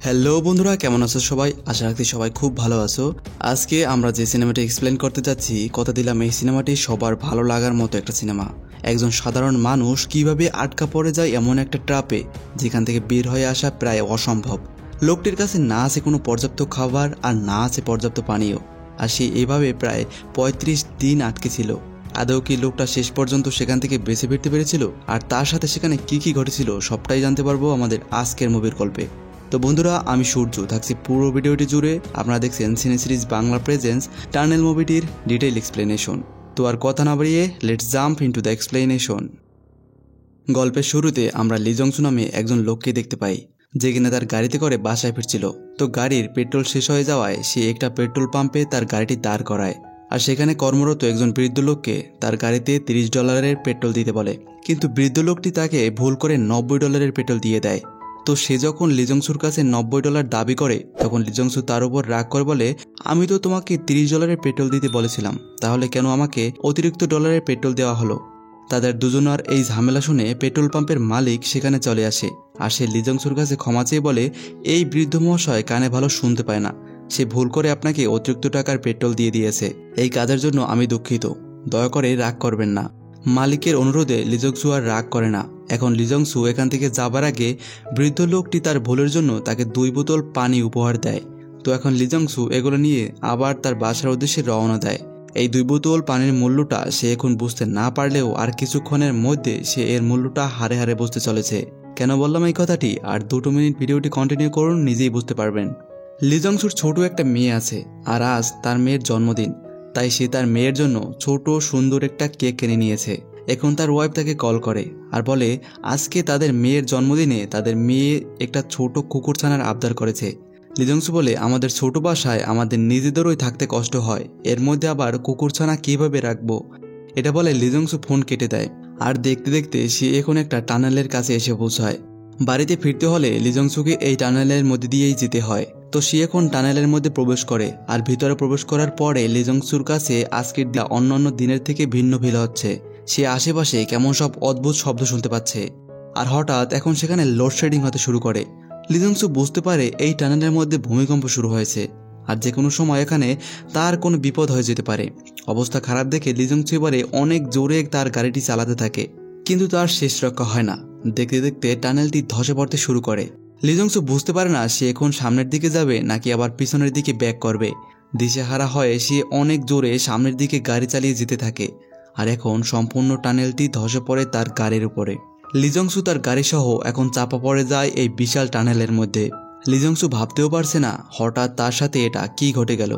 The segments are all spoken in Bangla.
হ্যালো বন্ধুরা, কেমন আছো সবাই? আশা রাখছি সবাই খুব ভালো আছো। আজকে আমরা যে সিনেমাটি এক্সপ্লেন করতে যাচ্ছি, কথা দিলাম এই সিনেমাটি সবার ভালো লাগার মতো একটা সিনেমা। একজন সাধারণ মানুষ কিভাবে আটকা পড়ে যায় এমন একটা ট্র্যাপে, যেখান থেকে বের হয়ে আসা প্রায় অসম্ভব। লোকটির কাছে না আছে কোনো পর্যাপ্ত খাবার আর না আছে পর্যাপ্ত পানীয়, আর সে এভাবে প্রায় ৩৫ দিন আটকে ছিল। আদৌ কি লোকটা শেষ পর্যন্ত সেখান থেকে বেঁচে ফিরতে পেরেছিল? আর তার সাথে সেখানে কি ঘটেছিল সবটাই জানতে পারবো আমাদের আজকের মুভির গল্পে। তো বন্ধুরা, আমি সূর্য থাকছি পুরো ভিডিওটি জুড়ে। আপনারা দেখছেন cine series Bangla presence tunnel মুভিটির ডিটেইল এক্সপ্লেনেশন। তো আর কথা না বাড়িয়ে let's jump into the explanation. গল্পের শুরুতে আমরা লি জংসু নামে একজন লোককে দেখতে পাই, যে কিনা তার গাড়িতে করে বাসায় ফিরছিল। তো গাড়ির পেট্রোল শেষ হয়ে যাওয়ায় সে একটা পেট্রোল পাম্পে তার গাড়িটি দাঁড় করায়, আর সেখানে কর্মরত একজন বৃদ্ধ লোককে তার গাড়িতে $30 পেট্রোল দিতে বলে। কিন্তু বৃদ্ধ লোকটি তাকে ভুল করে $90 পেট্রোল দিয়ে দেয়। তো সে যখন লি জংসুর কাছে $90 দাবি করে, তখন লি জংসু তার উপর রাগ করে বলে, আমি তো তোমাকে $30 পেট্রোল দিতে বলেছিলাম, তাহলে কেন আমাকে অতিরিক্ত ডলারের পেট্রোল দেওয়া হলো? তাদের দুজনার এই ঝামেলা শুনে পেট্রোল পাম্পের মালিক সেখানে চলে আসে, আর সে লি জংসুর কাছে ক্ষমা চেয়ে বলে, এই বৃদ্ধ মহাশয় কানে ভালো শুনতে পায় না, সে ভুল করে আপনাকে অতিরিক্ত টাকার পেট্রোল দিয়ে দিয়েছে। এই কাজের জন্য আমি দুঃখিত, দয়া করে রাগ করবেন না। মালিকের অনুরোধে লি জংসু আর রাগ করে না। এখন লি জংসু এখান থেকে যাবার আগে বৃদ্ধ লোকটি তার ভুলের জন্য তাকে 2 বোতল পানি উপহার দেয়। তো এখন লি জংসু এগুলো নিয়ে আবার তার বাসার উদ্দেশ্যে রওনা দেয়। এই 2 বোতল পানির মূল্যটা সে এখন বুঝতে না পারলেও আর কিছুক্ষণের মধ্যে সে এর মূল্যটা হারে হারে বুঝতে চলেছে। কেন বললাম এই কথাটি? আর 2 মিনিট ভিডিওটি কন্টিনিউ করুন, নিজেই বুঝতে পারবেন। লি জংসুর ছোট একটা মেয়ে আছে, আর আজ তার মেয়ের জন্মদিন। তাই সে তার মেয়ের জন্য ছোট সুন্দর একটা কেক কিনে নিয়েছে। এখন তার ওয়াইফ তাকে কল করে আর বলে, আজকে তাদের মেয়ের জন্মদিনে তাদের মেয়ে একটা ছোট কুকুরছানার আবদার করেছে। লি জংসু বলে, আমাদের ছোট বাসায় আমাদের নিজেদেরই থাকতে কষ্ট হয়, এর মধ্যে আবার কুকুরছানা কিভাবে রাখবো? এটা বলে লি জংসু ফোন কেটে দেয়। আর দেখতে দেখতে সে এখন একটা টানেলের কাছে এসে পৌঁছায়। বাড়িতে ফিরতে হলে লি জংসুকে এই টানেলের মধ্যে দিয়েই যেতে হয়। তো সে এখন টানেলের মধ্যে প্রবেশ করে, আর ভিতরে প্রবেশ করার পরে লি জংসুর কাছে আজকের দিন অন্যান্য দিনের থেকে ভিন্ন ফিল হচ্ছে। সে আশেপাশে কেমন সব অদ্ভুত শব্দ শুনতে পাচ্ছে, আর হঠাৎ এখন সেখানে লোডশেডিং হতে শুরু করে। লি জংসু বুঝতে পারে এই টানেলের মধ্যে ভূমিকম্প শুরু হয়েছে, আর যে কোনো সময় এখানে তার কোনো বিপদ হয়ে যেতে পারে। অবস্থা খারাপ দেখে লি জংসু এবারে অনেক জোরে তার গাড়িটি চালাতে থাকে, কিন্তু তার শেষ রক্ষা হয় না। দেখতে দেখতে টানেলটি ধসে পড়তে শুরু করে। লি জংসু বুঝতে পারে না সে এখন সামনের দিকে যাবে নাকি আবার পিছনের দিকে ব্যাক করবে। দিশেহারা হয়ে সে অনেক জোরে সামনের দিকে গাড়ি চালিয়ে যেতে থাকে, আর এখন সম্পূর্ণ টানেলটি ধসে পড়ে তার গাড়ির উপরে। লি জংসু তার গাড়ি সহ এখন চাপা পড়ে যায় এই বিশাল টানেলের মধ্যে। লি জংসু ভাবতেও পারছে না হঠাৎ তার সাথে এটা কি ঘটে গেল।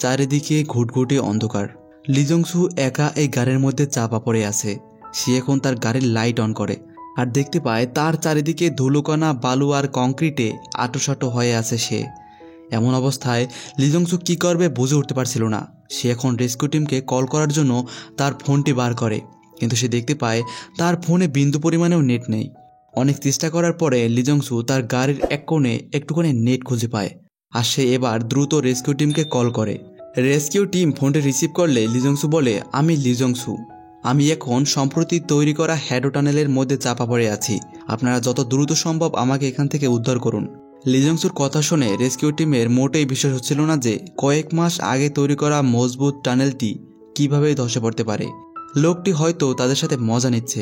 চারিদিকে ঘুটঘুটে অন্ধকার। লি জংসু একা এই গাড়ির মধ্যে চাপা পড়ে আছে। সে এখন তার গাড়ির লাইট অন করে, আর দেখতে পায় তার চারিদিকে ধুলোকণা, বালু আর কংক্রিটে আঁটোসাঁটো হয়ে আছে সে। এমন অবস্থায় লি জংসু কি করবে বুঝে উঠতে পারছিল না। সে এখন রেস্কিউ টিমকে কল করার জন্য তার ফোনটি বার করে, কিন্তু সে দেখতে পায় তার ফোনে বিন্দু পরিমাণেও নেট নেই। অনেক চেষ্টা করার পরে লি জংসু তার গাড়ির এক কোণে একটুখানি নেট খুঁজে পায়, আর সে এবার দ্রুত রেস্কিউ টিমকে কল করে। রেস্কিউ টিম ফোনটি রিসিভ করলে লি জংসু বলে, আমি লি জংসু, আমি এখন সম্প্রতি তৈরি করা হ্যাডো টানেলের মধ্যে চাপা পড়ে আছি, আপনারা যত দ্রুত সম্ভব আমাকে এখান থেকে উদ্ধার করুন। লি জংসুর কথা শুনে রেস্কিউ টিমের মোটেই বিশ্বাস হচ্ছিল না যে কয়েক মাস আগে তৈরি করা মজবুত টানেলটি কিভাবে ধসে পড়তে পারে। লোকটি হয়তো তাদের সাথে মজা নিচ্ছে।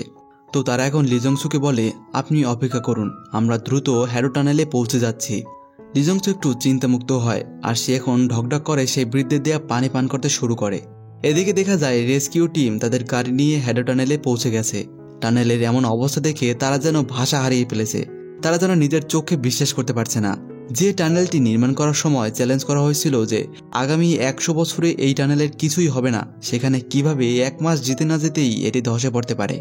তো তারা এখন লি জংসুকে বলে, আপনি অপেক্ষা করুন, আমরা দ্রুত হ্যাডো টানেলে পৌঁছে যাচ্ছি। লি জংসু একটু চিন্তামুক্ত হয়, আর সে এখন ঢকঢক করে সেই বৃদ্ধের দেয়া পানি পান করতে শুরু করে। এদিকে দেখা যায় রেস্কিউ টিম তাদের গাড়ি নিয়ে হ্যাডো টানেলে পৌঁছে গেছে। টানেলের এমন অবস্থা দেখে তারা যেন ভাষা হারিয়ে ফেলেছে। তারা যেন নিজের চোখে বিশ্বাস করতে পারছে না। যে টানেলটি নির্মাণ করার সময় চ্যালেঞ্জ করা হয়েছিল যে আগামী 100 বছরে এই টানেলের কিছুই হবে না, সেখানে কিভাবে 1 মাস যেতে না যেতেই এটি ধসে পড়তে পারে।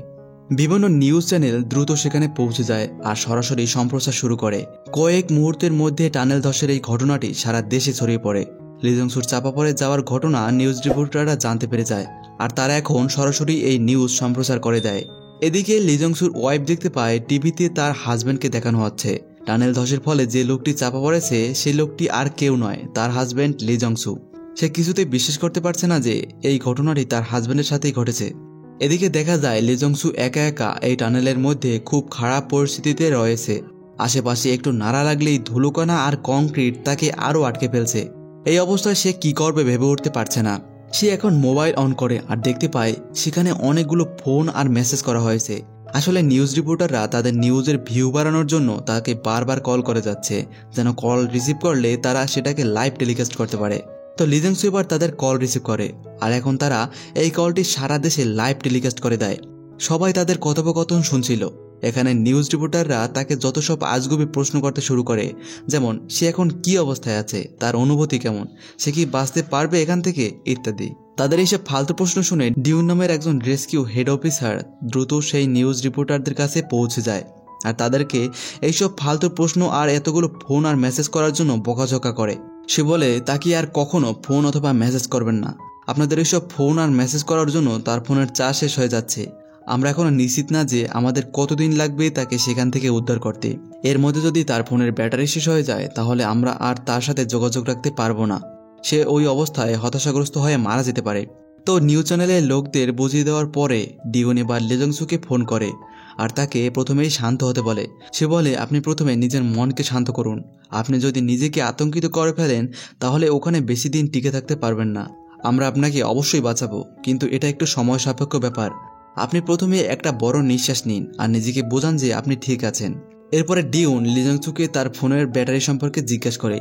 বিভিন্ন নিউজ চ্যানেল দ্রুত সেখানে পৌঁছে যায় আর সরাসরি সম্প্রচার শুরু করে। কয়েক মুহূর্তের মধ্যে টানেল ধসের এই ঘটনাটি সারা দেশে ছড়িয়ে পড়ে। লি জংসুর চাপা পড়ে যাওয়ার ঘটনা নিউজ রিপোর্টাররা জানতে পেরে যায়, আর তারা এখন সরাসরি এই নিউজ সম্প্রচার করে দেয়। এদিকে লি জংসুর ওয়াইফ দেখতে পায় টিভিতে তার হাজব্যান্ডকে দেখানো হচ্ছে। টানেল ধসের ফলে যে লোকটি চাপা পড়েছে সেই লোকটি আর কেউ নয়, তার হাজব্যান্ড লি জংসু। সে কিছুতেই বিশ্বাস করতে পারছে না যে এই ঘটনাটি তার হাজব্যান্ডের সাথেই ঘটেছে। এদিকে দেখা যায় লি জংসু একা একা এই টানেলের মধ্যে খুব খারাপ পরিস্থিতিতে রয়েছে। আশেপাশে একটু নাড়া লাগলেই ধুলোকণা আর কংক্রিট তাকে আরও আটকে ফেলছে। এই অবস্থায় সে কি করবে ভেবে উঠতে পারছে না। সে এখন মোবাইল অন করে আর দেখতে পায় সেখানে অনেকগুলো ফোন আর মেসেজ করা হয়েছে। আসলে নিউজ রিপোর্টাররা তাদের নিউজের ভিউ বাড়ানোর জন্য তাকে বারবার কল করে যাচ্ছে, যেন কল রিসিভ করলে তারা সেটাকে লাইভ টেলিকাস্ট করতে পারে। তো লি জং-সু এবার তাদের কল রিসিভ করে আর এখন তারা এই কলটি সারা দেশে লাইভ টেলিকাস্ট করে দেয়। সবাই তাদের কথোপকথন শুনছিল। এখানে নিউজ রিপোর্টাররা তাকে যত সব আজগুবি প্রশ্ন করতে শুরু করে, যেমন সে এখন কি অবস্থায় আছে, তার অনুভূতি কেমন, সে কি বাঁচতে পারবে এখান থেকে ইত্যাদি। তাদের এইসব ফালতু প্রশ্ন শুনে ডিউন নামের একজন রেস্কিউ হেড অফিসার দ্রুত সেই নিউজ রিপোর্টারদের কাছে পৌঁছে যায় আর তাদেরকে এইসব ফালতু প্রশ্ন আর এতগুলো ফোন আর মেসেজ করার জন্য বকাঝকা করে। সে বলে তাকে আর কখনো ফোন অথবা মেসেজ করবেন না। আপনাদের এইসব ফোন আর মেসেজ করার জন্য তার ফোনের চার্জ শেষ হয়ে যাচ্ছে। আমরা এখনো নিশ্চিত না যে আমাদের কতদিন লাগবে তাকে সেখান থেকে উদ্ধার করতে। এর মধ্যে যদি তার ফোনের ব্যাটারি শেষ হয়ে যায় তাহলে আমরা আর তার সাথে যোগাযোগ রাখতে পারবো না। সে ওই অবস্থায় হতাশাগ্রস্ত হয়ে মারা যেতে পারে। তো নিউজ চ্যানেলের লোকদের বুঝিয়ে দেওয়ার পরে ডিওন এবার লি জং-সুকে ফোন করে আর তাকে প্রথমেই শান্ত হতে বলে। সে বলে, আপনি প্রথমে নিজের মনকে শান্ত করুন। আপনি যদি নিজেকে আতঙ্কিত করে ফেলেন তাহলে ওখানে বেশি দিন টিকে থাকতে পারবেন না। আমরা আপনাকে অবশ্যই বাঁচাবো, কিন্তু এটা একটু সময় সাপেক্ষ ব্যাপার। আপনি প্রথমে একটা বড় নিঃশ্বাস নিন আর নিজেকে বোঝান যে আপনি ঠিক আছেন। এরপরে ডিওন লি জং-সুকে তার ফোনের ব্যাটারি সম্পর্কে জিজ্ঞাসা করে।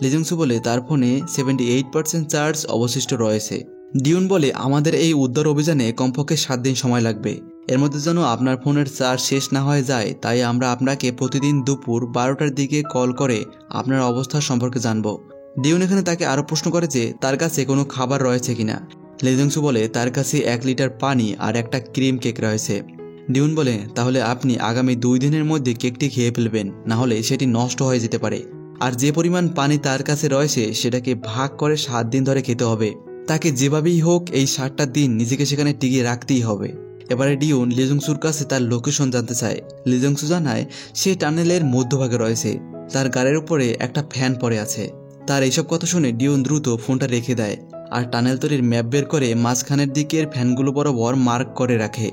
লি জং-সু বলে তার ফোনে 78% চার্জ অবশিষ্ট রয়েছে। ডিওন বলে, আমাদের এই উদ্ধার অভিযানে কমপক্ষে 7 দিন সময় লাগবে। এর মধ্যে যেন আপনার ফোনের চার্জ শেষ না হয়ে যায়, তাই আমরা আপনাকে প্রতিদিন দুপুর 12টার দিকে কল করে আপনার অবস্থা সম্পর্কে জানব। ডিওন এখানে তাকে আরও প্রশ্ন করে যে তার কাছে কোনো খাবার রয়েছে কিনা। লি জং-সু বলে তার কাছে 1 লিটার পানি আর একটা ক্রিম কেক রয়েছে। ডিওন বলে, তাহলে আপনি আগামী 2 দিনের মধ্যে কেকটি খেয়ে ফেলবেন, না হলে সেটি নষ্ট হয়ে যেতে পারে। আর যে পরিমাণ পানি তার কাছে রয়েছে সেটাকে ভাগ করে 7 দিন ধরে খেতে হবে। তাকে যেভাবেই হোক এই 7টা দিন নিজেকে সেখানে টিকিয়ে রাখতেই হবে। এবারে ডিওন লি জং-সুর কাছে তার লোকেশন জানতে চায়। লি জং-সু জানায় সে টানেলের মধ্যভাগে রয়েছে, তার গাড়ির উপরে একটা ফ্যান পড়ে আছে। তার এইসব কথা শুনে ডিওন দ্রুত ফোনটা রেখে দেয় আর টানেল তৈরির ম্যাপ বের করে মাঝখানের দিকের ফ্যানগুলো বরাবর মার্ক করে রাখে।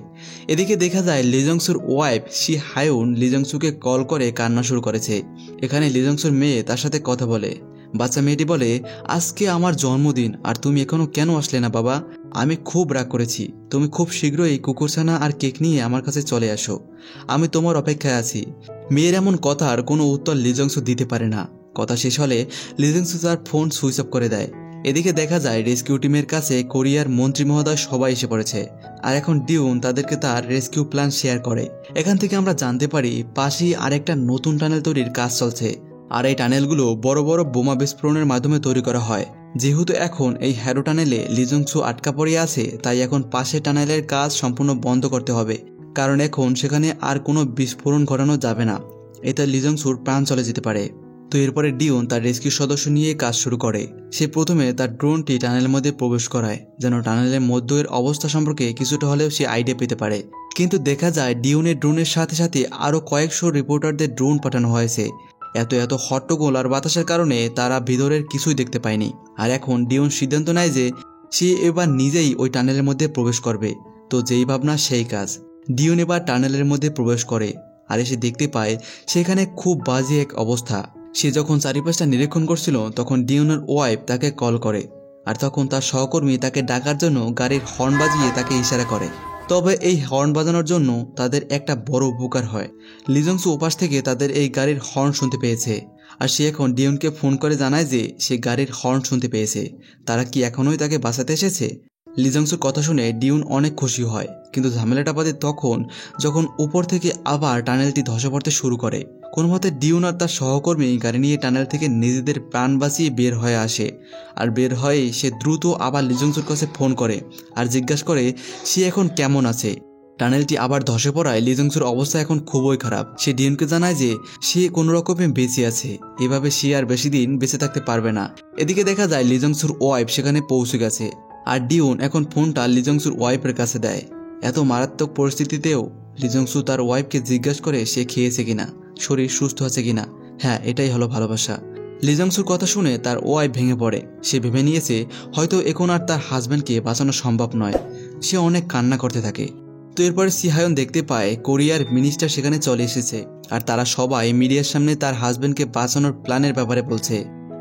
এদিকে দেখা যায় লি জং-সুর ওয়াইফ শি হায়ুন লি জং-সুকে কল করে কান্না শুরু করেছে। এখানে লি জং-সুর মেয়ে তার সাথে কথা বলে। বাচ্চা মেয়েটি বলে, আজকে আমার জন্মদিন আর তুমি এখনো কেন আসলে না বাবা? আমি খুব রাগ করেছি। তুমি খুব শীঘ্রই কুকুরছানা আর কেক নিয়ে আমার কাছে চলে আসো। আমি তোমার অপেক্ষায় আছি। মেয়ের এমন কথার কোনো উত্তর লি জং-সু দিতে পারে না। কথা শেষ হলে লি জং-সু তার ফোন সুইচ অফ করে দেয়। এদিকে দেখা যায় রেস্কিউ টিমের কাছে কোরিয়ার মন্ত্রী মহোদয় সবাই এসে পড়েছে আর এখন ডিওন তাদেরকে তার রেস্কিউ প্ল্যান শেয়ার করে। এখান থেকে আমরা জানতে পারি পাশেই আরেকটা নতুন টানেল তৈরির কাজ চলছে আর এই টানেলগুলো বড় বড় বোমা বিস্ফোরণের মাধ্যমে তৈরি করা হয়। যেহেতু এখন এই হ্যারো টানেলে লি জং-সু আটকা পড়ে আছে, তাই এখন পাশের টানেলের কাজ সম্পূর্ণ বন্ধ করতে হবে, কারণ এখন সেখানে আর কোনো বিস্ফোরণ ঘটানো যাবে না। এতে লি জং-সুর প্রাণ চলে যেতে পারে। তো এরপরে ডিওন তার রেস্কিউ সদস্য নিয়ে কাজ শুরু করে। সে প্রথমে তার ড্রোনটি টানেলের মধ্যে প্রবেশ করায়, যেন টানেলের মধ্যের অবস্থা সম্পর্কে কিছুটা হলেও সে আইডিয়া পেতে পারে। কিন্তু দেখা যায় ডিওনের ড্রোনের সাথে সাথে আরও কয়েকশো রিপোর্টারদের ড্রোন পাঠানো হয়েছে। এত হট্টগোল আর বাতাসের কারণে তারা ভিতরের কিছুই দেখতে পায়নি। আর এখন ডিওন সিদ্ধান্ত নেয় যে সে এবার নিজেই ওই টানেলের মধ্যে প্রবেশ করবে। তো যেই ভাবনা সেই কাজ। ডিওন এবার টানেলের মধ্যে প্রবেশ করে আর এসে দেখতে পায় সেখানে খুব বাজে এক অবস্থা। সে যখন চারিপাশটা নিরীক্ষণ করছিল তখন ডিওনের ওয়াইফ তাকে কল করে আর তখন তার সহকর্মী তাকে ডাকার জন্য গাড়ির হর্ন বাজিয়ে তাকে ইশারা করে। তবে এই হর্ন বাজানোর জন্য তাদের একটা বড় উপকার হয়। লি জং-সু ওপাশ থেকে তাদের এই গাড়ির হর্ন শুনতে পেয়েছে আর সে এখন ডিওনকে ফোন করে জানায় যে সে গাড়ির হর্ন শুনতে পেয়েছে। তারা কি এখনোই তাকে বাঁচাতে এসেছে? লি জং-সুর কথা শুনে ডিওন অনেক খুশি হয়, কিন্তু ঝামেলাটা বাদে তখন যখন উপর থেকে আবার টানেলটি ধসে পড়তে শুরু করে। কোনো মতে ডিওন আর তার সহকর্মী গাড়ি নিয়ে টানেল থেকে নিজেদের প্রাণ বাঁচিয়ে বের হয়ে আসে আর বের হয়েই সে দ্রুত আবার লি জং-সুর কাছে ফোন করে আর জিজ্ঞাসা করে সে এখন কেমন আছে। টানেলটি আবার ধসে পড়ায় লি জং-সুর অবস্থা এখন খুবই খারাপ। সে ডিওনকে জানায় যে সে কোনো রকমে বেঁচে আছে, এভাবে সে আর বেশি দিন বেঁচে থাকতে পারবে না। এদিকে দেখা যায় লি জং-সুর ওয়াইফ সেখানে পৌঁছে গেছে আর ডিওন এখন ফোনটা লি জং-সুর ওয়াইফের কাছে দেয়। এত মারাত্মক পরিস্থিতিতেও লি জং-সু তার ওয়াইফকে জিজ্ঞাসা করে সে খেয়েছে কিনা, শরীর সুস্থ আছে কিনা। হ্যাঁ, এটাই হলো ভালোবাসা। লি জং-সুর কথা শুনে তার ওয়াইফ ভেঙে পড়ে। সে ভেবে নিয়েছে হয়তো এখন আর তার হাজব্যান্ডকে বাঁচানো সম্ভব নয়। সে অনেক কান্না করতে থাকে। তো এরপরে সিহায়ন দেখতে পায় কোরিয়ার মিনিস্টার সেখানে চলে এসেছে আর তারা সবাই মিডিয়ার সামনে তার হাজবেন্ডকে বাঁচানোর প্ল্যানের ব্যাপারে বলছে।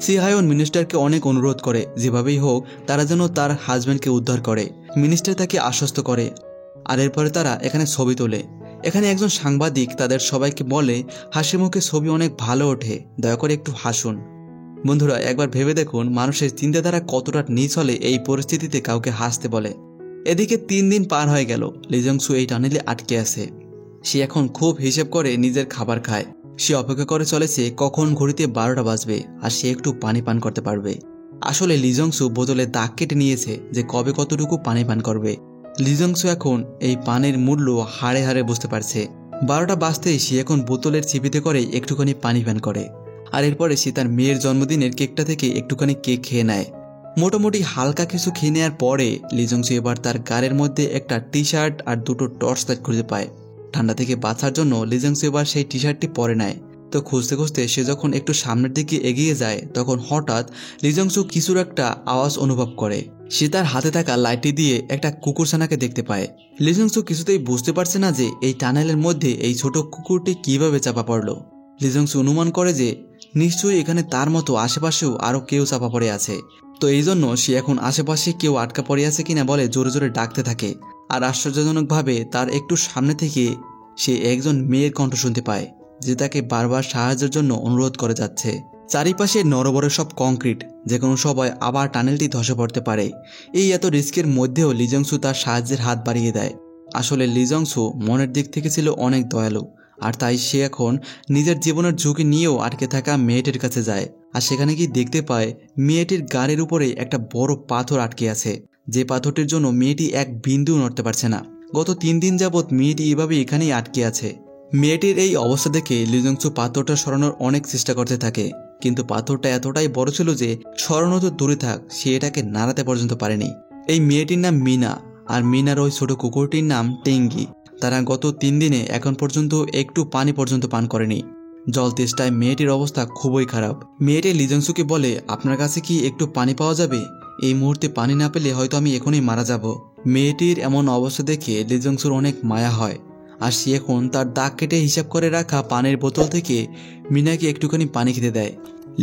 সিহায়ন মিনিস্টারকে অনেক অনুরোধ করে যেভাবেই হোক তারা যেন তার হাজবেন্ডকে উদ্ধার করে। মিনিস্টার তাকে আশ্বস্ত করে আর এরপরে তারা এখানে ছবি তোলে। এখানে একজন সাংবাদিক তাদের সবাইকে বলে হাসি মুখে ছবি অনেক ভালো ওঠে, দয়া করে একটু হাসুন। বন্ধুরা একবার ভেবে দেখুন মানুষের চিন্তাধারা কতটা নিচ হলে এই পরিস্থিতিতে কাউকে হাসতে বলে। এদিকে 3 দিন পার হয়ে গেল, লি জং-সু এই টানেলে আটকে আছে। সে এখন খুব হিসেব করে নিজের খাবার খায়। সে অপেক্ষা করে চলেছে কখন ঘড়িতে 12টা বাজবে আর সে একটু পানি পান করতে পারবে। আসলে লি জং-সু বোতলে দাগ কেটে নিয়েছে যে কবে কতটুকু পানি পান করবে। লি জং-সু এখন এই পানির মূল্য হাড়ে হাড়ে বুঝতে পারছে। 12টা বাজতেই সে এখন বোতলের চিপিতে করে একটুখানি পানি পান করে আর এরপরে সে তার মেয়ের জন্মদিনের কেকটা থেকে একটুখানি কেক খেয়ে নেয়। মোটামুটি হালকা কিছু খেয়ে নেওয়ার পরে লি জং-সু এবার তার গাড়ির মধ্যে একটা টি শার্ট আর দুটো টর্চ লাইট খুঁজে পায়। ঠান্ডা থেকে বাঁচার জন্য লি জং-সু এবার সেই টি শার্টটি পরে নেয়। তো খুঁজতে খুঁজতে সে যখন একটু সামনের দিকে এগিয়ে যায় তখন হঠাৎ লি জং-সু কিছুর একটা আওয়াজ অনুভব করে। সে তার হাতে থাকা লাইটটি দিয়ে একটা কুকুরছানাকে দেখতে পায়। লি জং-সু কিছুতেই বুঝতে পারছে না যে এই টানেলের মধ্যে এই ছোট কুকুরটি কিভাবে চাপা পড়লো। লি জং-সু অনুমান করে যে নিশ্চয়ই এখানে তার মতো আশেপাশেও আরো কেউ চাপা পড়ে আছে। তো এই জন্য সে এখন আশেপাশে কেউ আটকা পড়ে আছে কিনা বলে জোরে জোরে ডাকতে থাকে। আর আশ্চর্যজনকভাবে তার একটু সামনে থেকে সে একজন মেয়ের কণ্ঠ শুনতে পায় যে তাকে বারবার সাহায্যের জন্য অনুরোধ করে যাচ্ছে। চারিপাশে নরবরে সব কংক্রিট, যে কোনো সময় আবার টানেলটি ধসে পড়তে পারে। এই এত রিস্কের মধ্যেও লি জং-সু তার সাহায্যের হাত বাড়িয়ে দেয়। আসলে লি জং-সু মনের দিক থেকে ছিল অনেক দয়ালু আর তাই সে এখন নিজের জীবনের ঝুঁকি নিয়েও আটকে থাকা মেয়েটির কাছে যায়। আর সেখানে গিয়ে দেখতে পায় মেয়েটির গাড়ির উপরে একটা বড় পাথর আটকে আছে, যে পাথরটির জন্য মেয়েটি এক বিন্দু নড়তে পারছে না। গত 3 দিন যাবৎ মেয়েটি এভাবে এখানেই আটকে আছে। মেয়েটির এই অবস্থা দেখে লি জং-সু পাথরটা সরানোর অনেক চেষ্টা করতে থাকে, কিন্তু পাথরটা এতটাই বড় ছিল যে সরানো তো দূরে থাক, সে এটাকে নাড়াতে পর্যন্ত পারেনি। এই মেয়েটির নাম মিনা আর মিনার ওই ছোট কুকুরটির নাম টেঙ্গি। তারা গত 3 দিনে এখন পর্যন্ত একটু পানি পর্যন্ত পান করেনি। জল তেষ্টায় মেয়েটির অবস্থা খুবই খারাপ। মেয়েটি লি জং-সুকে বলে, আপনার কাছে কি একটু পানি পাওয়া যাবে? এই মুহূর্তে পানি না পেলে হয়তো আমি এখনই মারা যাব। মেয়েটির এমন অবস্থা দেখে লি জং-সুর অনেক মায়া হয় আর সে এখন তার দাগ কেটে হিসাব করে রাখা পানির বোতল থেকে মিনাকে একটুখানি পানি খেতে দেয়।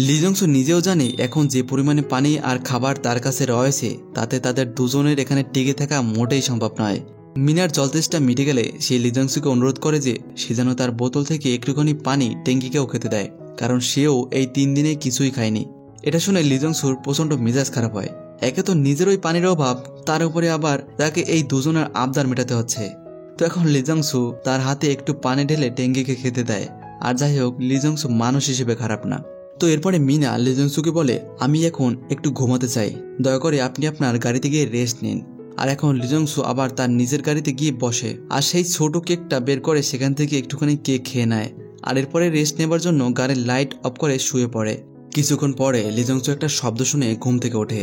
লি জং-সু নিজেও জানে এখন যে পরিমাণে পানি আর খাবার তার কাছে রয়েছে তাতে তাদের দুজনের এখানে টিকে থাকা মোটেই সম্ভব নয়। মিনার জলতেষ্টা মিটে গেলে সে লি জং-সুকে অনুরোধ করে যে সে যেন তার বোতল থেকে একটুখানি পানি টেঙ্গিকেও খেতে দেয়, কারণ সেও এই 3 দিনে কিছুই খায়নি। এটা শুনে লি জং-সুর প্রচণ্ড মেজাজ খারাপ হয়। একে তো নিজেরই পানির অভাব, তার উপরে আবার তাকে এই দুজনের আবদার মেটাতে হচ্ছে। তো এখন লি জং-সু তার হাতে একটু পানি ঢেলে টেঙ্গিকে খেতে দেয়। আর যাই হোক, লি জং-সু মানুষ হিসেবে খারাপ না। তো এরপরে মিনা লি জং-সুকে বলে, আমি এখন একটু ঘুমাতে চাই, দয়া করে আপনি আপনার গাড়িতে গিয়ে রেস্ট নিন। আর এখন লি জং-সু আবার তার নিজের গাড়িতে গিয়ে বসে আর সেই ছোট কেকটা বের করে সেখান থেকে একটুখানি কেক খেয়ে নেয়। আর এরপরে রেস্ট নেবার জন্য গাড়ির লাইট অফ করে শুয়ে পড়ে। কিছুক্ষণ পরে লি জং-সু একটা শব্দ শুনে ঘুম থেকে ওঠে।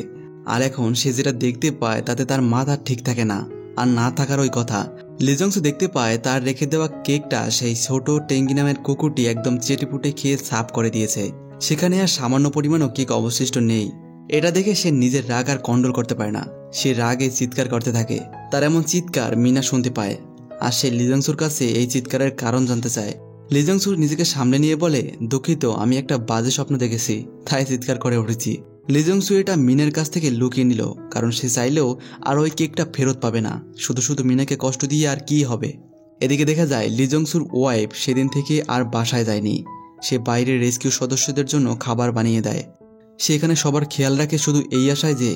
আর এখন সে যেটা দেখতে পায় তাতে তার মাথা ঠিক থাকে না, আর না থাকার ওই কথা। লি জং-সু দেখতে পায় তার রেখে দেওয়া কেকটা সেই ছোট টেঙ্গি নামের কুকুরটি একদম চেটেপুটে খেয়ে সাফ করে দিয়েছে। সেখানে আর সামান্য পরিমাণও কেক অবশিষ্ট নেই। এটা দেখে সে নিজের রাগ আর কন্ট্রোল করতে পারে না। সে রাগে চিৎকার করতে থাকে। তার এমন চিৎকার মিনা শুনতে পায় আর সে লি জং-সুর কাছে এই চিৎকারের কারণ জানতে চায়। লি জং-সু নিজেকে সামনে নিয়ে বলে, দুঃখিত, আমি একটা বাজে স্বপ্ন দেখেছি, তাই চিৎকার করে উঠেছি। লি জং-সু এটা মিনার কাছ থেকে লুকিয়ে নিল, কারণ সে চাইলেও আর ওই কেকটা ফেরত পাবে না। শুধু শুধু মিনাকে কষ্ট দিয়ে আর কি হবে। এদিকে দেখা যায় লি জং-সুর ওয়াইফ সেদিন থেকে আর বাসায় যায়নি। সে বাইরের রেস্কিউ সদস্যদের জন্য খাবার বানিয়ে দেয়। সে এখানে সবার খেয়াল রাখে শুধু এই আশায় যে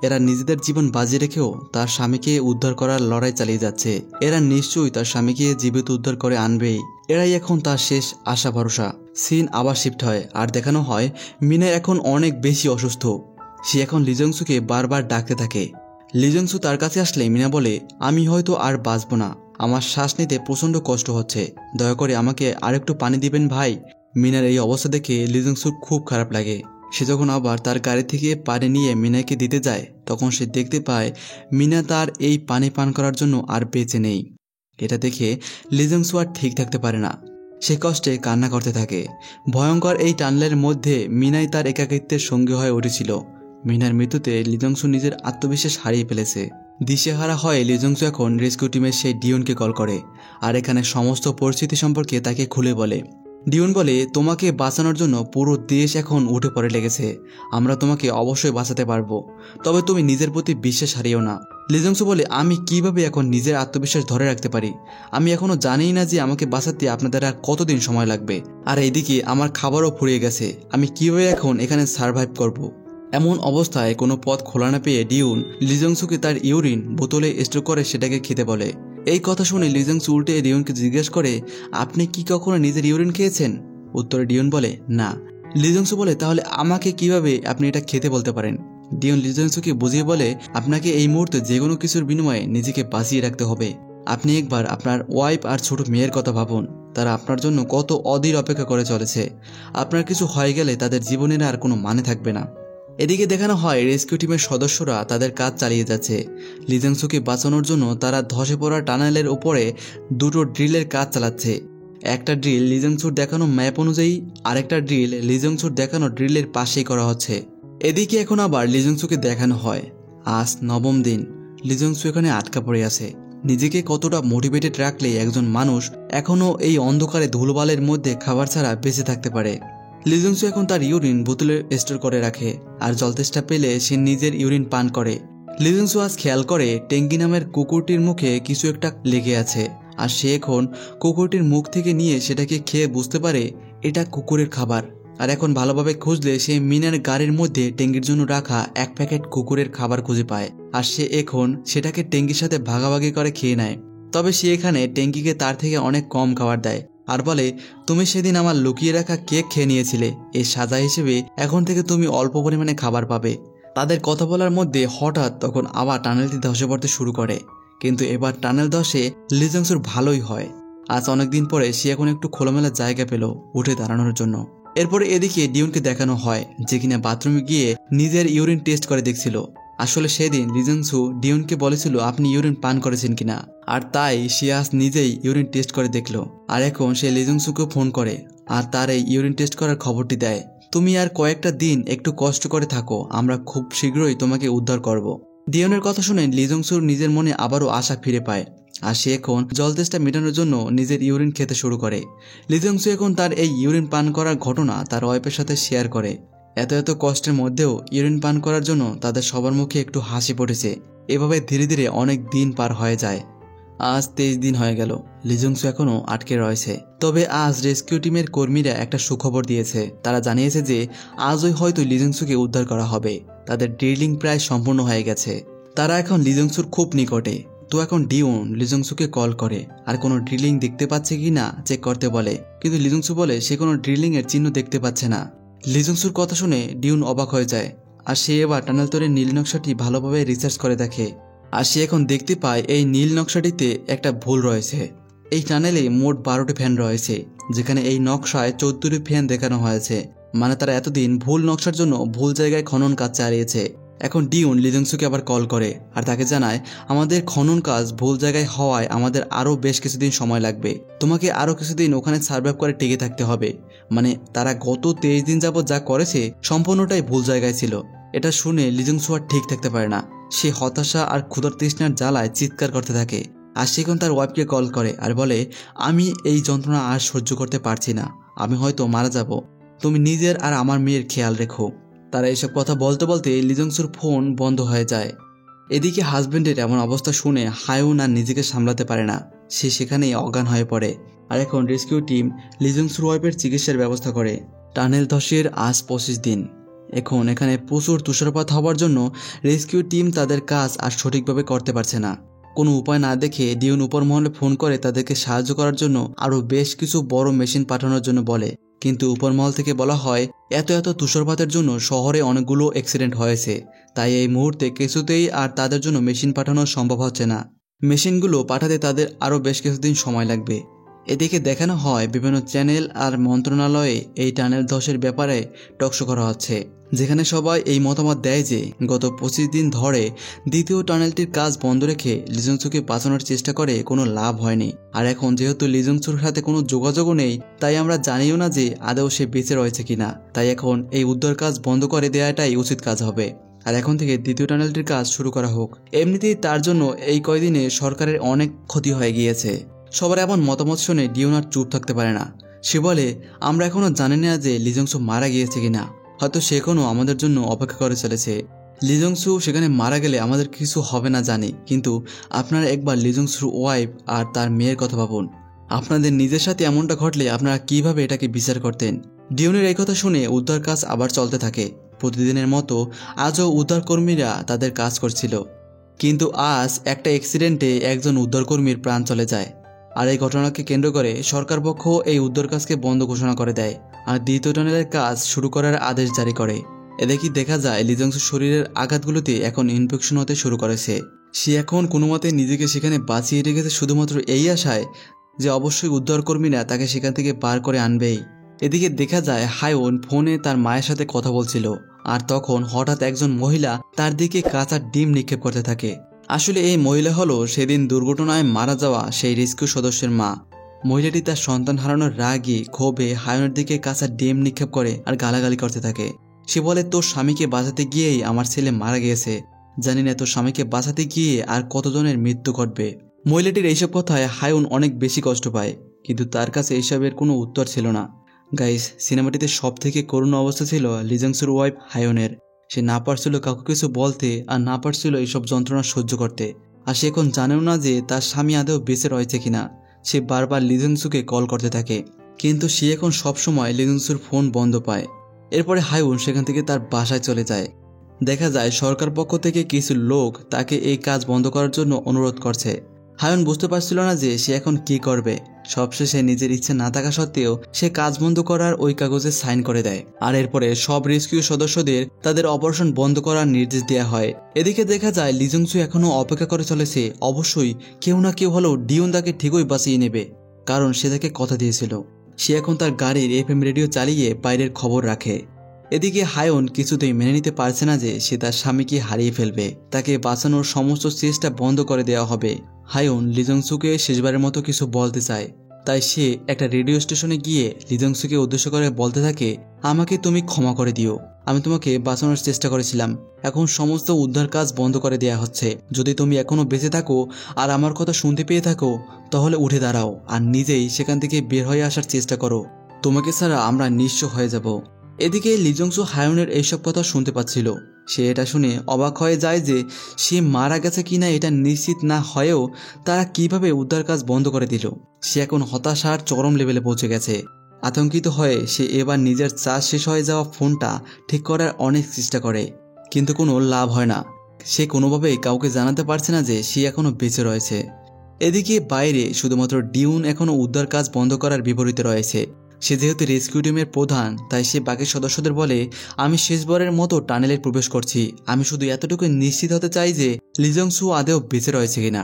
এরা নিজেদের জীবন বাজি রেখেও তার স্বামীকে উদ্ধার করার লড়াই চালিয়ে যাচ্ছে। এরা নিশ্চয়ই তার স্বামীকে জীবিত উদ্ধার করে আনবেই। এরাই এখন তার শেষ আশা ভরসা। সিন আবার শিফট হয় আর দেখানো হয় মিনা এখন অনেক বেশি অসুস্থ। সে এখন লি জং-সুকে বারবার ডাকতে থাকে। লি জং-সু তার কাছে আসলে মিনা বলে, আমি হয়তো আর বাঁচবো না, আমার শ্বাস নিতে প্রচণ্ড কষ্ট হচ্ছে, দয়া করে আমাকে আরেকটু পানি দিবেন ভাই। মিনার এই অবস্থা দেখে লি জং-সুর খুব খারাপ লাগে। সে যখন আবার তার গাড়ি থেকে পানি নিয়ে মিনাকে দিতে যায় তখন সে দেখতে পায় মিনা তার এই পানি পান করার জন্য আর বেঁচে নেই। এটা দেখে লি জং-সু আর ঠিক থাকতে পারে না। সে কষ্টে কান্না করতে থাকে। ভয়ঙ্কর এই টানেলের মধ্যে মিনাই তার একাকিত্বের সঙ্গী হয়ে উঠেছিল। মিনার মৃত্যুতে লি জং-সু নিজের আত্মবিশ্বাস হারিয়ে ফেলেছে। দিশেহারা হয়ে লিজংসু এখন রেস্কিউ টিমের সেই ডিওনকে কল করে আর এখানে সমস্ত পরিস্থিতি সম্পর্কে তাকে খুলে বলে। ডিওন বলে, তোমাকে বাঁচানোর জন্য পুরো দেশ এখন উঠে পড়ে লেগেছে, আমরা তোমাকে অবশ্যই বাঁচাতে পারবো, তবে তুমি নিজের প্রতি বিশ্বাস হারিও না। লিজংসু বলে, আমি কিভাবে এখন নিজের আত্মবিশ্বাস ধরে রাখতে পারি, আমি এখনো জানিই না যে আমাকে বাঁচাতে আপনাদের আর কতদিন সময় লাগবে, আর এইদিকে আমার খাবারও ফুরিয়ে গেছে, আমি কিভাবে এখন এখানে সার্ভাইভ করব। এমন অবস্থায় কোনো পথ খোলা না পেয়ে ডিওন লিজংসুকে তার ইউরিন বোতলে স্টোর করে সেটাকে খেতে বলে। এই কথা শুনে লিজংসু উল্টে ডিওনকে জিজ্ঞেস করে, আপনি কি কখনো নিজের ইউরিন খেয়েছেন? উত্তরে ডিওন বলে, না। লিজংসু বলে, তাহলে আমাকে কিভাবে আপনি এটা খেতে বলতে পারেন? ডিওন লিজংসুকে বুঝিয়ে বলে, আপনাকে এই মুহূর্তে যে কোনো কিছুর বিনিময়ে নিজেকে বাঁচিয়ে রাখতে হবে। আপনি একবার আপনার ওয়াইফ আর ছোট মেয়ের কথা ভাবুন, তারা আপনার জন্য কত অধীর অপেক্ষা করে চলেছে, আপনার কিছু হয়ে গেলে তাদের জীবনের আর কোনো মানে থাকবে না। এদিকে দেখানো হয় রেস্কিউ টিমের সদস্যরা তাদের কাজ চালিয়ে যাচ্ছে। লিজংসুকে বাঁচানোর জন্য তারা ধসে পড়া টানেলের উপরে দুটো ড্রিলের কাজ চালাচ্ছে। একটা ড্রিল লিজংসুর দেখানো ম্যাপ অনুযায়ী, আরেকটা ড্রিল লিজংসুর দেখানো ড্রিলের পাশেই করা হচ্ছে। এদিকে এখন আবার লিজংসুকে দেখানো হয় আজ 9ম দিন। লিজংসু এখানে আটকা পড়ে আছে। নিজেকে কতটা মোটিভেটেড রাখলে একজন মানুষ এখনও এই অন্ধকারে ধুলোবালের মধ্যে খাবার ছাড়া বেঁচে থাকতে পারে। লিজংসু এখন তার ইউরিন বোতলে স্টোর করে রাখে আর জলতেষ্টা পেলে সে নিজের ইউরিন পান করে। লিজংসু আজ খেয়াল করে টেঙ্গি নামের কুকুরটির মুখে কিছু একটা লেগে আছে, আর সে এখন কুকুরটির মুখ থেকে নিয়ে সেটাকে খেয়ে বুঝতে পারে এটা কুকুরের খাবার। আর এখন ভালোভাবে খুঁজলে সে মিনার গাড়ির মধ্যে টেঙ্গির জন্য রাখা এক প্যাকেট কুকুরের খাবার খুঁজে পায়, আর সে এখন সেটাকে টেঙ্গির সাথে ভাগাভাগি করে খেয়ে নেয়। তবে সে এখানে টেঙ্গিকে তার থেকে অনেক কম খাবার দেয় আর বলে, তুমি সেদিন আমার লুকিয়ে রাখা কেক খেয়ে নিয়েছিলে, এর সাজা হিসেবে এখন থেকে তুমি অল্প পরিমাণে খাবার পাবে। তাদের কথা বলার মধ্যে হঠাৎ তখন আবার টানেলটি ধসে পড়তে শুরু করে, কিন্তু এবার টানেল ধসে লিজংসুর ভালোই হয়। আজ অনেকদিন পরে সে এখন একটু খোলামেলা জায়গা পেল উঠে দাঁড়ানোর জন্য। এরপরে এদিকে ডিওনকে দেখানো হয় যে কিনা বাথরুমে গিয়ে নিজের ইউরিন টেস্ট করে দেখছিল। আসলে সেদিন লিজংসু ডিওনকে বলেছিল আপনি ইউরিন পান করেছেন কিনা, আর তাই সে আজ নিজেই ইউরিন টেস্ট করে দেখলো। আর এখন সে লিজংসুকে ফোন করে আর তার এই ইউরিন টেস্ট করার খবরটি দেয়। তুমি আর কয়েকটা দিন একটু কষ্ট করে থাকো, আমরা খুব শীঘ্রই তোমাকে উদ্ধার করব। ডিওনের কথা শুনে লিজংসুর নিজের মনে আবারও আশা ফিরে পায়, আর সে এখন জলতেষ্টা মেটানোর জন্য নিজের ইউরিন খেতে শুরু করে। লিজংসু এখন তার এই ইউরিন পান করার ঘটনা তার ওয়াইফের সাথে শেয়ার করে। এত কষ্টের মধ্যেও ইউরিন পান করার জন্য তাদের সবার মুখে একটু হাসি পড়েছে। এভাবে ধীরে ধীরে অনেক দিন পার হয়ে যায়। আজ 23 দিন হয়ে গেল, লিজংসু এখনও আটকে রয়েছে। তবে আজ রেস্কিউ টিমের কর্মীরা একটা সুখবর দিয়েছে। তারা জানিয়েছে যে আজই হয়তো লিজংসুকে উদ্ধার করা হবে। তাদের ড্রিলিং প্রায় সম্পূর্ণ হয়ে গেছে। তারা এখন লিজংসুর খুব নিকটে। তো এখন ডিওন লিজংসুকে কল করে আর কোনো ড্রিলিং দেখতে পাচ্ছে কি না চেক করতে বলে, কিন্তু লিজংসু বলে সে কোনো ড্রিলিং এর চিহ্ন দেখতে পাচ্ছে না। লিজংসুর কথা শুনে ডিওন অবাক হয়ে যায়, আর সে এবার টানেল তৈরির নীল নকশাটি ভালোভাবে রিসার্চ করে দেখে। আর সে এখন দেখতে পায় এই নীল নকশাটিতে একটা ভুল রয়েছে। এই টানেলে মোট 12টি ফ্যান রয়েছে, যেখানে এই নকশায় 14টি ফ্যান দেখানো হয়েছে। মানে তারা এতদিন ভুল নকশার জন্য ভুল জায়গায় খনন কাজ চালিয়েছে। এখন ডিওন লিজংসুকে আবার কল করে আর তাকে জানায়, আমাদের খনন কাজ ভুল জায়গায় হওয়ায় আমাদের আরও বেশ কিছুদিন সময় লাগবে, তোমাকে আরও কিছুদিন ওখানে সার্ভাইভ করে টিকে থাকতে হবে। মানে তারা গত 23 দিন যাবৎ যা করেছে সম্পূর্ণটাই ভুল জায়গায় ছিল। এটা শুনে লিজংসু আর ঠিক থাকতে পারে না। সে হতাশা আর ক্ষুধার তৃষ্ণার জ্বালায় চিৎকার করতে থাকে। আর সে এখন তার ওয়াইফকে কল করে আর বলে, আমি এই যন্ত্রণা আর সহ্য করতে পারছি না, আমি হয়তো মারা যাব, তুমি নিজের আর আমার মেয়ের খেয়াল রেখো। তারা এসব কথা বলতে বলতে লিজংসুর ফোন বন্ধ হয়ে যায়। এদিকে হাজবেন্ডের এমন অবস্থা শুনে হায়ুন আর নিজেকে সামলাতে পারে না, সে সেখানেই অজ্ঞান হয়ে পড়ে। আর এখন রেস্কিউ টিম লিজংসুর ওয়াইফের চিকিৎসার ব্যবস্থা করে। টানেল ধসের আজ 25 দিন। এখন এখানে প্রচুর তুষারপাত হওয়ার জন্য রেস্কিউ টিম তাদের কাজ আর সঠিকভাবে করতে পারছে না। কোনো উপায় না দেখে ডিওন উপর মহলে ফোন করে তাদেরকে সাহায্য করার জন্য আরও বেশ কিছু বড় মেশিন পাঠানোর জন্য বলে, কিন্তু উপরমহল থেকে বলা হয় এত তুষারপাতের জন্য শহরে অনেকগুলো অ্যাক্সিডেন্ট হয়েছে, তাই এই মুহূর্তে কিছুতেই আর তাদের জন্য মেশিন পাঠানো সম্ভব হচ্ছে না। মেশিনগুলো পাঠাতে তাদের আরও বেশ কিছুদিন সময় লাগবে। এদিকে দেখানো হয় বিভিন্ন চ্যানেল আর মন্ত্রণালয়ে এই টানেল ধসের ব্যাপারে টকশো করা হচ্ছে, যেখানে সবাই এই মতামত দেয় যে গত 25 দিন ধরে দ্বিতীয় টানেলটির কাজ বন্ধ রেখে লিজংসুকে বাঁচানোর চেষ্টা করে কোনো লাভ হয়নি। আর এখন যেহেতু লিজংসুর সাথে কোনো যোগাযোগও নেই, তাই আমরা জানিও না যে আদৌ সে বেঁচে রয়েছে কিনা। তাই এখন এই উদ্ধার কাজ বন্ধ করে দেওয়াটাই উচিত কাজ হবে। আর এখন থেকে দ্বিতীয় টানেলটির কাজ শুরু করা হোক। এমনিতেই তার জন্য এই কয়দিনে সরকারের অনেক ক্ষতি হয়ে গিয়েছে। সবার এমন মতামত শুনে ডিওন আর চুপ থাকতে পারে না। সে বলে, আমরা এখনো জানি না যে লি জং সু মারা গিয়েছে কিনা, হয়তো সে এখনো আমাদের জন্য অপেক্ষা করে চলেছে। লি জং সু সেখানে মারা গেলে আমাদের কিছু হবে না জানি, কিন্তু আপনারা একবার লি জং সুর ওয়াইফ আর তার মেয়ের কথা ভাবুন। আপনাদের নিজের সাথে এমনটা ঘটলে আপনারা কিভাবে এটাকে বিচার করতেন? ডিওনের এই কথা শুনে উদ্ধার কাজ আবার চলতে থাকে। প্রতিদিনের মতো আজও উদ্ধারকর্মীরা তাদের কাজ করছিল, কিন্তু আজ একটা অ্যাক্সিডেন্টে একজন উদ্ধারকর্মীর প্রাণ চলে যায়। আর এই ঘটনাকে কেন্দ্র করে সরকার পক্ষ এই উদ্ধার কাজকে বন্ধ ঘোষণা করে দেয় আর দ্বিতীয় টানেলের কাজ শুরু করার আদেশ জারি করে। এদিকে দেখা যায় লি জং সুর শরীরের আঘাতগুলোতে এখন ইনফেকশন হতে শুরু করেছে। সে এখন কোনো মতে নিজেকে সেখানে বাঁচিয়ে রেখেছে শুধুমাত্র এই আশায় যে অবশ্যই উদ্ধারকর্মীরা তাকে সেখান থেকে বার করে আনবেই। এদিকে দেখা যায় হায়ুন ফোনে তার মায়ের সাথে কথা বলছিল, আর তখন হঠাৎ একজন মহিলা তার দিকে কাঁচা ডিম নিক্ষেপ করতে থাকে। আসলে এই মহিলা হলো সেদিন দুর্ঘটনায় মারা যাওয়া সেই রেস্কিউ সদস্যের মা। মহিলাটি তার সন্তান হারানোর রাগে ক্ষোভে হায়ুনের দিকে কাঁচা ডিম নিক্ষেপ করে আর গালাগালি করতে থাকে। সে বলে, তোর স্বামীকে বাঁচাতে গিয়েই আমার ছেলে মারা গিয়েছে, জানি না তোর স্বামীকে বাঁচাতে গিয়ে আর কতজনের মৃত্যু ঘটবে। মহিলাটির এইসব কথায় হায়ুন অনেক বেশি কষ্ট পায়, কিন্তু তার কাছে এইসবের কোনো উত্তর ছিল না। গাইস, সিনেমাটিতে সব থেকে করুণ অবস্থা ছিল লি জং সুর ওয়াইফ হায়ুনের। সে না পারছিল কাউকে কিছু বলতে, আর না পারছিল এইসব যন্ত্রণা সহ্য করতে। আর সে এখন জানেও না যে তার স্বামী আদৌ বেঁচে রয়েছে কিনা। সে বারবার লি জং সুকে কল করতে থাকে, কিন্তু সে এখন সবসময় লি জং সুর ফোন বন্ধ পায়। এরপরে হায়ুন সেখান থেকে তার বাসায় চলে যায়। দেখা যায় সরকার পক্ষ থেকে কিছু লোক তাকে এই কাজ বন্ধ করার জন্য অনুরোধ করছে। হায়ুন বুঝতে পারছিল না যে সে এখন কি করবে। সবশেষে নিজের ইচ্ছে না থাকা সত্ত্বেও সে কাজ বন্ধ করার ওই কাগজে সাইন করে দেয়। আর এরপরে সব রেস্কিউ সদস্যদের তাদের অপারেশন বন্ধ করার নির্দেশ দেওয়া হয়। এদিকে দেখা যায় লি জং সু এখনো অপেক্ষা করে চলেছে, অবশ্যই কেউ না কেউ হলেও ডিওন তাকে ঠিকই বাঁচিয়ে নেবে, কারণ সে তাকে কথা দিয়েছিল। সে এখন তার গাড়ির এফএম রেডিও চালিয়ে বাইরের খবর রাখে। এদিকে হায়ুন কিছুতেই মেনে নিতে পারছে না যে সে তার স্বামীকে হারিয়ে ফেলবে। তাকে বাঁচানোর সমস্ত চেষ্টা বন্ধ করে দেওয়া হবে। হায়ুন লি জং সুকে শেষবারের মতো কিছু বলতে চায়, তাই সে একটা রেডিও স্টেশনে গিয়ে লি জং সুকে উদ্দেশ্য করে বলতে থাকে, আমাকে তুমি ক্ষমা করে দিও, আমি তোমাকে বাঁচানোর চেষ্টা করেছিলাম। এখন সমস্ত উদ্ধার কাজ বন্ধ করে দেওয়া হচ্ছে। যদি তুমি এখনো বেঁচে থাকো আর আমার কথা শুনতে পেয়ে থাকো, তাহলে উঠে দাঁড়াও আর নিজেই সেখান থেকে বের হয়ে আসার চেষ্টা করো। তোমাকে ছাড়া আমরা নিঃস্ব হয়ে যাব। এদিকে লি জং সু হায়ুনের এইসব কথা শুনতে পাচ্ছিল। সে এটা শুনে অবাক হয়ে যায় যে সে মারা গেছে কিনা এটা নিশ্চিত না হয়েও তারা কিভাবে উদ্ধার কাজ বন্ধ করে দিল। সে এখন হতাশার চরম লেভেলে পৌঁছে গেছে। আতঙ্কিত হয়ে সে এবার নিজের চার্জ শেষ হয়ে যাওয়া ফোনটা ঠিক করার অনেক চেষ্টা করে, কিন্তু কোনো লাভ হয় না। সে কোনোভাবেই কাউকে জানাতে পারছে না যে সে এখনো বেঁচে রয়েছে। এদিকে বাইরে শুধুমাত্র ডিওন এখনো উদ্ধার কাজ বন্ধ করার বিপরীতে রয়েছে। সে যেহেতু রেস্কিউ টিমের প্রধান, তাই সে বাকি সদস্যদের বলে, আমি শেষবারের মতো টানেলে প্রবেশ করছি। আমি শুধু এতটুকু নিশ্চিত হতে চাই যে লি জং সু আদৌ বেঁচে রয়েছে কিনা।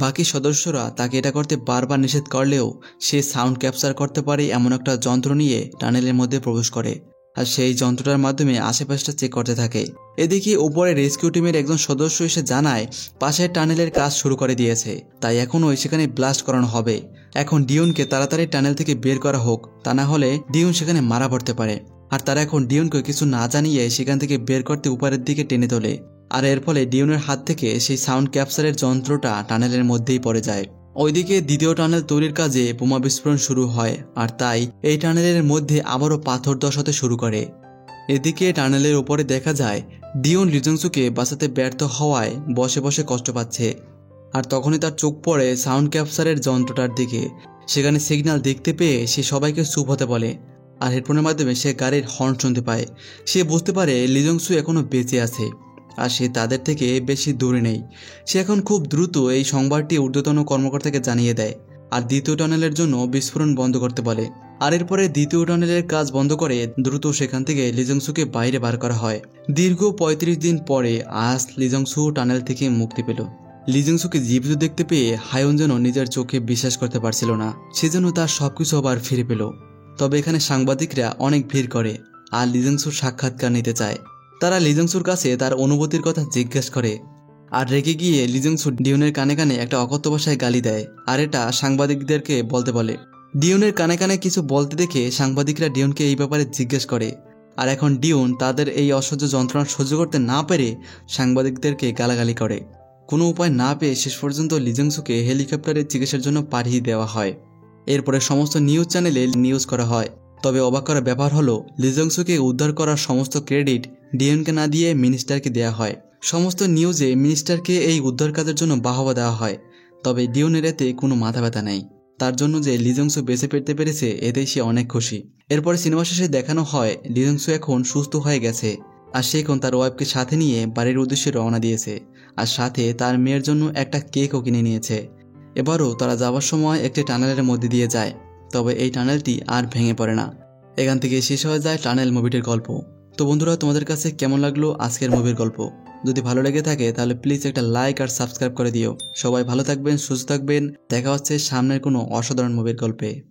বাকি সদস্যরা তাকে এটা করতে বারবার নিষেধ করলেও সে সাউন্ড ক্যাপচার করতে পারে এমন একটা যন্ত্র নিয়ে টানেলের মধ্যে প্রবেশ করে, আর সেই যন্ত্রটার মাধ্যমে আশেপাশটা চেক করতে থাকে। এদিকে উপরে রেস্কিউ টিমের একজন সদস্য এসে জানায় পাশের টানেলের কাজ শুরু করে দিয়েছে, তাই এখনও সেখানে ব্লাস্ট করানো হবে। এখন ডিওনকে তাড়াতাড়ি টানেল থেকে বের করা হোক, তা না হলে ডিওন সেখানে মারা পড়তে পারে। আর তারা এখন ডিওনকে কিছু না জানিয়ে সেখান থেকে বের করতে উপরের দিকে টেনে তোলে, আর এর ফলে ডিওনের হাত থেকে সেই সাউন্ড ক্যাপচারের যন্ত্রটা টানেলের মধ্যেই পড়ে যায়। ওইদিকে দ্বিতীয় টানেল তৈরির কাজে বোমা বিস্ফোরণ শুরু হয়, আর তাই এই টানেলের মধ্যে আবারও পাথর ধস হতে শুরু করে। এদিকে টানেলের উপরে দেখা যায় ডিওন লি জং সুকে বাঁচাতে ব্যর্থ হওয়ায় বসে বসে কষ্ট পাচ্ছে। আর তখনই তার চোখ পড়ে সাউন্ড ক্যাপচারের যন্ত্রটার দিকে। সেখানে সিগন্যাল দেখতে পেয়ে সে সবাইকে চুপ হতে বলে, আর হেডফোনের মাধ্যমে সে গাড়ির হর্ন শুনতে পায়। সে বুঝতে পারে লি জং সু এখনও বেঁচে আছে, আর সে তাদের থেকে বেশি দূরে নেই। সে এখন খুব দ্রুত এই সংবাদটি ঊর্ধ্বতন কর্মকর্তাকে জানিয়ে দেয়, আর দ্বিতীয় টানেলের জন্য বিস্ফোরণ বন্ধ করতে বলে। আর এরপরে দ্বিতীয় টানেলের কাজ বন্ধ করে দ্রুত সেখান থেকে লি জং সুকে বাইরে বার করা হয়। দীর্ঘ ৩৫ দিন পরে আজ লি জং সু টানেল থেকে মুক্তি পেল। লি জং সুকে জীবিত দেখতে পেয়ে হায়ুন যেন নিজের চোখে বিশ্বাস করতে পারছিল না। সেজন্য তার সবকিছু আবার ফিরে পেল। তবে এখানে সাংবাদিকরা অনেক ভিড় করে আর লি জং সুর সাক্ষাৎকার নিতে চায়। তারা লি জং সুর কাছে তার অনুভূতির কথা জিজ্ঞেস করে, আর রেগে গিয়ে লি জং সু ডিওনের কানে কানে একটা অকথ্য ভাষায় গালি দেয়, আর এটা সাংবাদিকদেরকে বলতে বলে। ডিওনের কানে কানে কিছু বলতে দেখে সাংবাদিকরা ডিওনকে এই ব্যাপারে জিজ্ঞেস করে, আর এখন ডিউন তাদের এই অসহ্য যন্ত্রণা সহ্য করতে না পেরে সাংবাদিকদেরকে গালাগালি করে। কোনো উপায় না পেয়ে শেষ পর্যন্ত লি জং-সুকে হেলিকপ্টারে চিকিৎসার জন্য পাঠিয়ে দেওয়া হয়। এরপরে সমস্ত নিউজ চ্যানেলে নিউজ করা হয়। তবে অবাক করার ব্যাপার হলো লি জং-সুকে উদ্ধার করার সমস্ত ক্রেডিট ডিউনকে না দিয়ে মিনিস্টারকে দেওয়া হয়। সমস্ত নিউজে মিনিস্টারকে এই উদ্ধার কাজের জন্য বাহবা দেওয়া হয়। তবে ডিউনের এতে কোনো মাথা ব্যথা নেই। তার জন্য যে লি জং-সু বেঁচে ফিরতে পেরেছে এতেই সে অনেক খুশি। এরপরে সিনেমা শেষে দেখানো হয় লি জং-সু এখন সুস্থ হয়ে গেছে আর সে এখন তার ওয়াইফকে সাথে নিয়ে বাড়ির উদ্দেশ্যে রওনা দিয়েছে আর সাথে তার মেয়ের জন্য একটা কেকও কিনে নিয়েছে। এবারও তারা যাওয়ার সময় একটি টানেলের মধ্যে দিয়ে যায়, তবে এই টানেলটি আর ভেঙে পড়ে না। এখান থেকে শেষ হয়ে যায় টানেল মুভিটির গল্প। তো বন্ধুরা, তোমাদের কাছে কেমন লাগলো আজকের মুভির গল্প? যদি ভালো লেগে থাকে তাহলে প্লিজ একটা লাইক আর সাবস্ক্রাইব করে দিও। সবাই ভালো থাকবেন, সুস্থ থাকবেন। দেখা হচ্ছে সামনের কোনো অসাধারণ মুভির গল্পে।